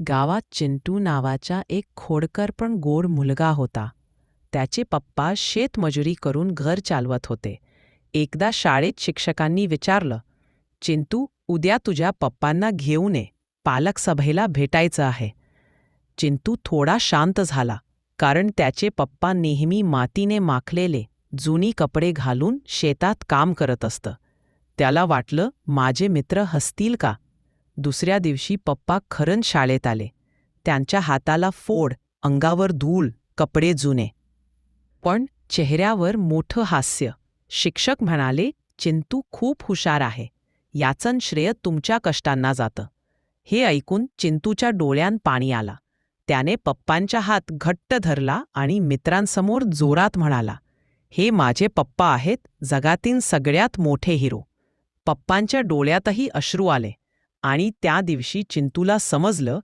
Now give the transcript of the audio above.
गावात चिंटू नावाचा एक खोडकर पण गोड मुलगा होता. त्याचे पप्पा शेतमजुरी करून घर चालवत होते. एकदा शाळेत शिक्षकांनी विचारलं, चिंटू, उद्या तुझ्या पप्पांना घेऊन ये, पालक सभेला भेटायचं आहे. चिंटू थोडा शांत झाला, कारण त्याचे पप्पा नेहमी मातीने माखलेले जुनी कपडे घालून शेतात काम करत असतं. त्याला वाटलं, माझे मित्र हसतील का? दुसऱ्या दिवशी पप्पा खरंच शाळेत आले. त्यांच्या हाताला फोड, अंगावर धूळ, कपडे जुने, पण चेहऱ्यावर मोठं हास्य. शिक्षक म्हणाले, चिंटू खूप हुशार आहे, याचं श्रेय तुमच्या कष्टांना जातं. हे ऐकून चिंटूच्या डोळ्यात पाणी आला. त्याने पप्पांचा हात घट्ट धरला आणि मित्रांसमोर जोरात म्हणाला, हे माझे पप्पा आहेत, जगातील सगळ्यात मोठे हिरो. पप्पांच्या डोळ्यातही अश्रू आले आणि त्या दिवशी चिंटूला समजलं,